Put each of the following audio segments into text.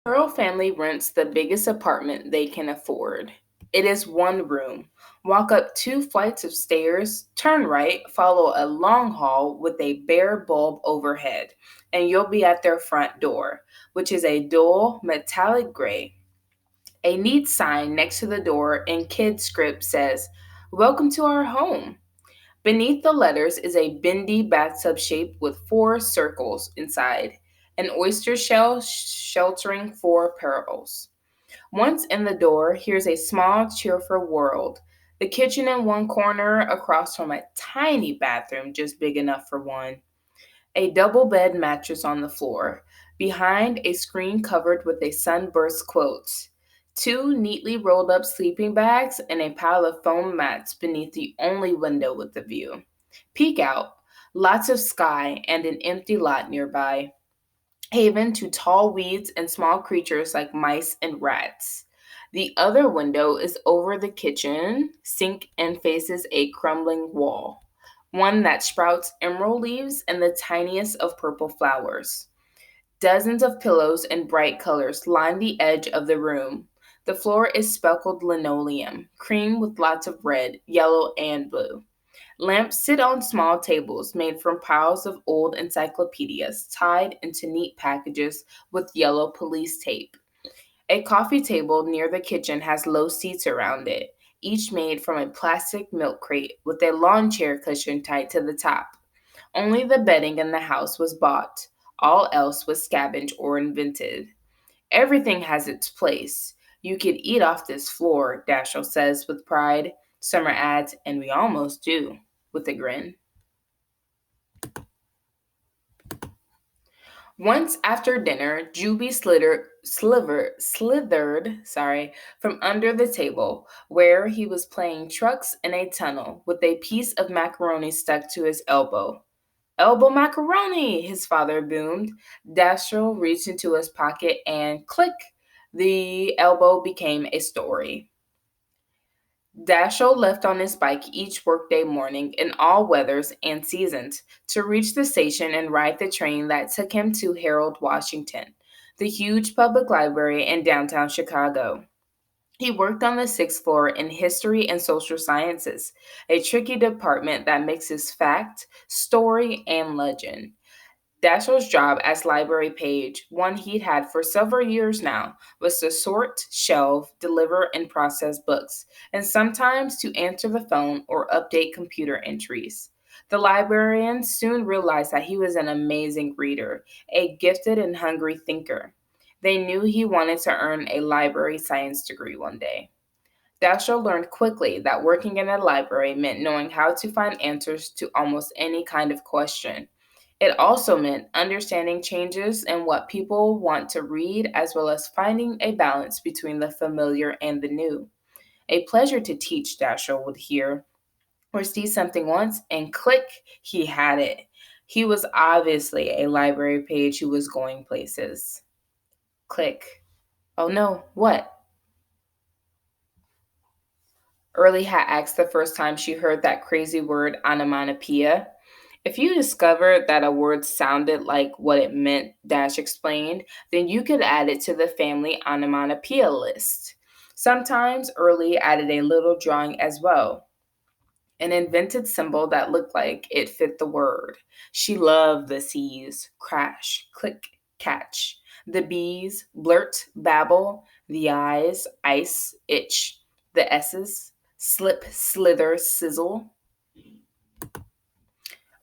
Pearl family rents the biggest apartment they can afford. It is one room. Walk up two flights of stairs, turn right, follow a long hall with a bare bulb overhead, and you'll be at their front door, which is a dull metallic gray. A neat sign next to the door in kid script says, "Welcome to our home." Beneath the letters is a bendy bathtub shape with four circles inside, an oyster shell sheltering four pearls. Once in the door, here's a small, cheerful world. The kitchen in one corner, across from a tiny bathroom just big enough for one. A double bed mattress on the floor. Behind, a screen covered with a sunburst quilt. Two neatly rolled up sleeping bags and a pile of foam mats beneath the only window with a view. Peek out. Lots of sky and an empty lot nearby. Haven to tall weeds and small creatures like mice and rats. The other window is over the kitchen sink and faces a crumbling wall, one that sprouts emerald leaves and the tiniest of purple flowers. Dozens of pillows in bright colors line the edge of the room. The floor is speckled linoleum, cream with lots of red, yellow, and blue. Lamps sit on small tables made from piles of old encyclopedias tied into neat packages with yellow police tape. A coffee table near the kitchen has low seats around it, each made from a plastic milk crate with a lawn chair cushion tied to the top. Only the bedding in the house was bought. All else was scavenged or invented. Everything has its place. You could eat off this floor, Dashiell says with pride. Summer adds, and we almost do, with a grin. Once after dinner, Juby slithered from under the table, where he was playing trucks in a tunnel with a piece of macaroni stuck to his elbow. "Elbow macaroni!" his father boomed. Dashiell reached into his pocket and click, the elbow became a story. Dashiell left on his bike each workday morning in all weathers and seasons to reach the station and ride the train that took him to Harold Washington, the huge public library in downtown Chicago. He worked on the sixth floor in history and social sciences, a tricky department that mixes fact, story, and legend. Dashiell's job as library page, one he'd had for several years now, was to sort, shelve, deliver, and process books, and sometimes to answer the phone or update computer entries. The librarians soon realized that he was an amazing reader, a gifted and hungry thinker. They knew he wanted to earn a library science degree one day. Dashiell learned quickly that working in a library meant knowing how to find answers to almost any kind of question. It also meant understanding changes in what people want to read, as well as finding a balance between the familiar and the new. A pleasure to teach, Dashiell would hear or see something once, and click, he had it. He was obviously a library page who was going places. Click. Oh no, what? Early had asked the first time she heard that crazy word onomatopoeia. If you discovered that a word sounded like what it meant, Dash explained, then you could add it to the family onomatopoeia list. Sometimes Early added a little drawing as well, an invented symbol that looked like it fit the word. She loved the C's: crash, click, catch. The B's: blurt, babble. The I's: ice, itch. The S's: slip, slither, sizzle.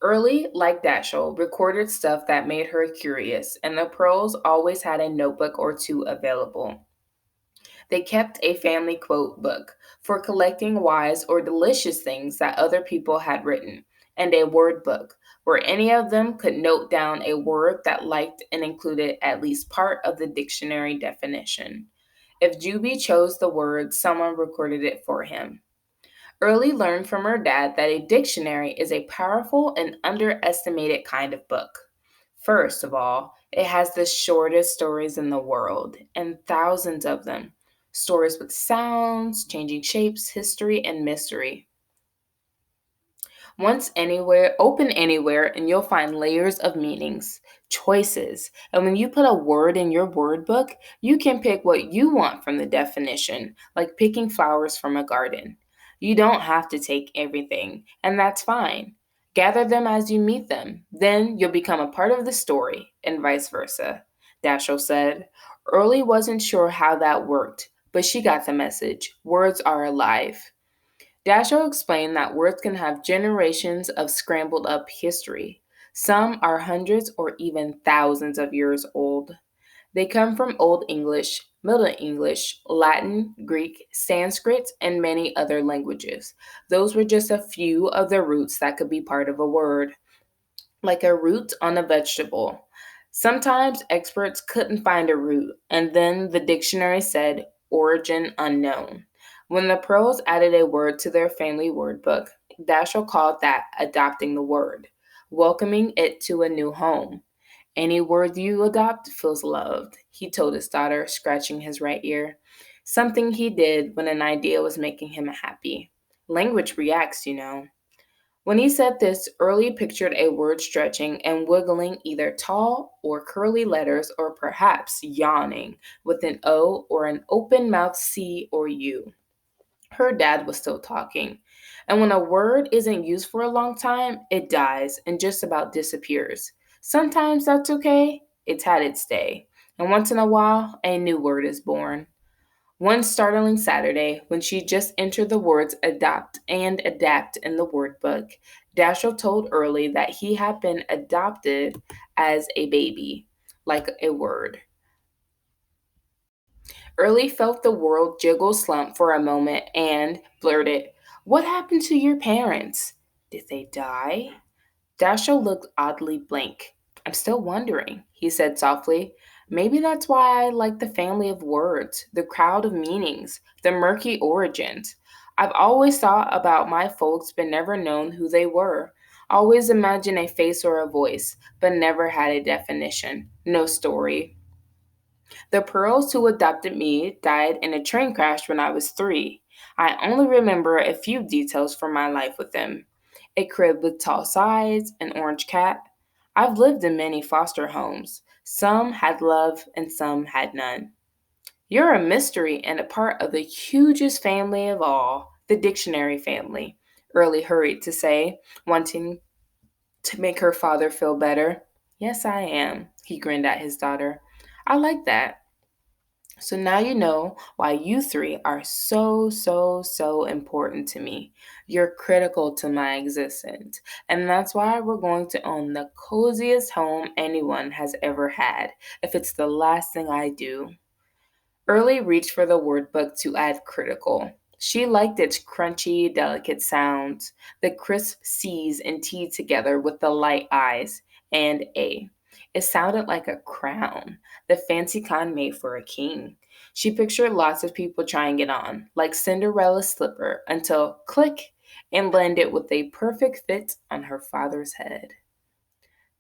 Early, like Dashiell, recorded stuff that made her curious, and the Pearls always had a notebook or two available. They kept a family quote book for collecting wise or delicious things that other people had written, and a word book where any of them could note down a word that liked and included at least part of the dictionary definition. If Juby chose the word, someone recorded it for him. Early learned from her dad that a dictionary is a powerful and underestimated kind of book. First of all, it has the shortest stories in the world, and thousands of them. Stories with sounds, changing shapes, history, and mystery. Open anywhere, and you'll find layers of meanings, choices. And when you put a word in your word book, you can pick what you want from the definition, like picking flowers from a garden. You don't have to take everything, and that's fine. Gather them as you meet them. Then you'll become a part of the story, and vice versa. Dashiell said. Early wasn't sure how that worked, but she got the message. Words are alive. Dashiell explained that words can have generations of scrambled up history. Some are hundreds or even thousands of years old. They come from Old English, Middle English, Latin, Greek, Sanskrit, and many other languages. Those were just a few of the roots that could be part of a word, like a root on a vegetable. Sometimes experts couldn't find a root, and then the dictionary said origin unknown. When the Pearls added a word to their family word book, Dashiell called that adopting the word, welcoming it to a new home. Any word you adopt feels loved, he told his daughter, scratching his right ear. Something he did when an idea was making him happy. Language reacts, you know. When he said this, Early pictured a word stretching and wiggling either tall or curly letters or perhaps yawning with an O or an open mouth C or U. Her dad was still talking. And when a word isn't used for a long time, it dies and just about disappears. Sometimes that's okay, it's had its day. And once in a while, a new word is born. One startling Saturday, when she just entered the words adopt and adapt in the word book, Dashiell told Early that he had been adopted as a baby, like a word. Early felt the world jiggle slump for a moment and blurted, "What happened to your parents? Did they die?" Dashiell looked oddly blank. "I'm still wondering," he said softly. "Maybe that's why I like the family of words, the crowd of meanings, the murky origins. I've always thought about my folks but never known who they were. Always imagined a face or a voice, but never had a definition, no story. The Pearls who adopted me died in a train crash when I was 3. I only remember a few details from my life with them. A crib with tall sides, an orange cat. I've lived in many foster homes. Some had love and some had none. You're a mystery and a part of the hugest family of all, the dictionary family," Early hurried to say, wanting to make her father feel better. "Yes, I am," he grinned at his daughter. "I like that. So now you know why you three are so important to me. You're critical to my existence. And that's why we're going to own the coziest home anyone has ever had, if it's the last thing I do." Early reached for the word book to add critical. She liked its crunchy, delicate sounds, the crisp C's and T together with the light I's, and A. It sounded like a crown, the fancy kind made for a king. She pictured lots of people trying it on, like Cinderella's slipper, until click and landed with a perfect fit on her father's head.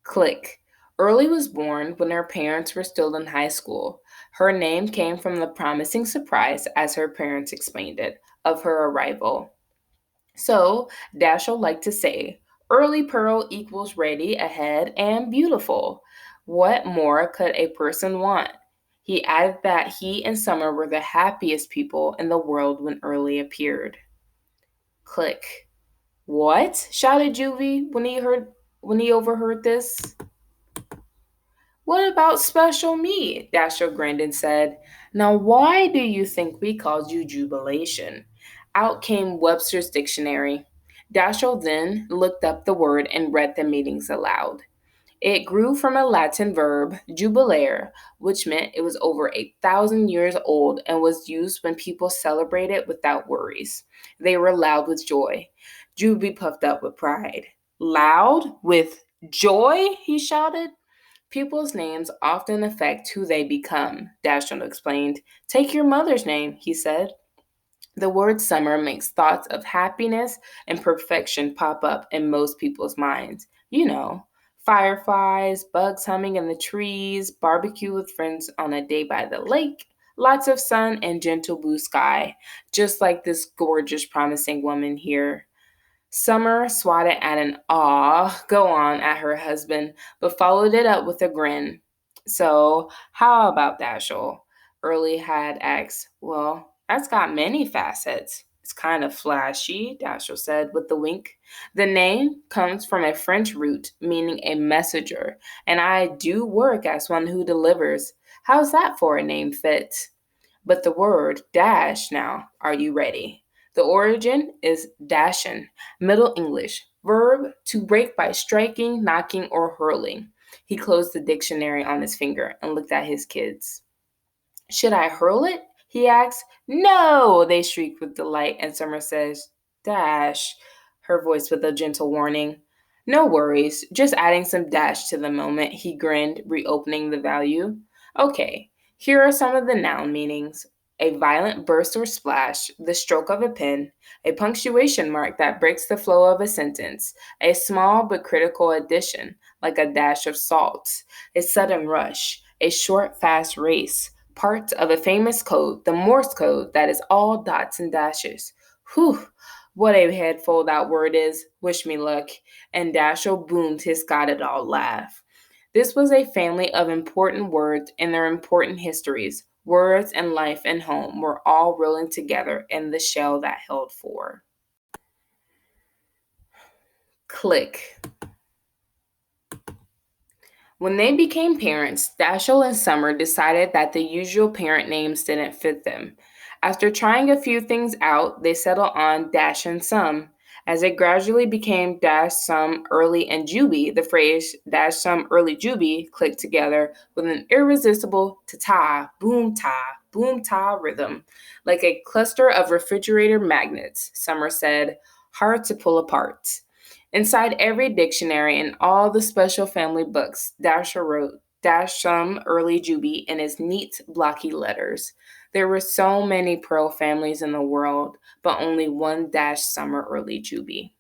Click. Early was born when her parents were still in high school. Her name came from the promising surprise, as her parents explained it, of her arrival. So, Dashiell liked to say, Early Pearl equals ready, ahead, and beautiful. What more could a person want? He added that he and Summer were the happiest people in the world when Early appeared. Click. "What?" shouted Juvie when he overheard this. "What about special me?" Dashiell grinned and said. "Now, why do you think we called you Jubilation?" Out came Webster's dictionary. Dashiell then looked up the word and read the meanings aloud. It grew from a Latin verb, jubilare, which meant it was over 8,000 years old and was used when people celebrated without worries. They were loud with joy. Juby puffed up with pride. "Loud with joy?" he shouted. "People's names often affect who they become," Dashiell explained. "Take your mother's name," he said. The word summer makes thoughts of happiness and perfection pop up in most people's minds. You know, fireflies, bugs humming in the trees, barbecue with friends on a day by the lake, lots of sun and gentle blue sky, just like this gorgeous, promising woman here. Summer swatted at an aw go on at her husband, but followed it up with a grin. So, how about Dashiell? Early had asked. Well, that's got many facets. It's kind of flashy, Dashiell said with a wink. The name comes from a French root meaning a messenger, and I do work as one who delivers. How's that for a name fit? But the word dash now, are you ready? The origin is dashen, Middle English, verb to break by striking, knocking, or hurling. He closed the dictionary on his finger and looked at his kids. Should I hurl it? He asked. No, they shrieked with delight, and Summer says, Dash, her voice with a gentle warning. No worries, just adding some dash to the moment, he grinned, reopening the value. Okay, here are some of the noun meanings. A violent burst or splash, the stroke of a pen, a punctuation mark that breaks the flow of a sentence, a small but critical addition, like a dash of salt, a sudden rush, a short, fast race, part of a famous code, the Morse code, that is all dots and dashes. Whew, what a headful that word is. Wish me luck. And Dashiell boomed his got it all laugh. This was a family of important words and their important histories. Words and life and home were all rolling together in the shell that held four. Click. When they became parents, Dashiell and Summer decided that the usual parent names didn't fit them. After trying a few things out, they settled on Dash and Some. As it gradually became Dash, Some, Early, and Juby, the phrase Dash, Some, Early, Juby clicked together with an irresistible boom ta rhythm. Like a cluster of refrigerator magnets, Summer said, hard to pull apart. Inside every dictionary and all the special family books, Dasher wrote Dash Some Early Juby in his neat, blocky letters. There were so many Pearl families in the world, but only one Dash Summer Early Juby.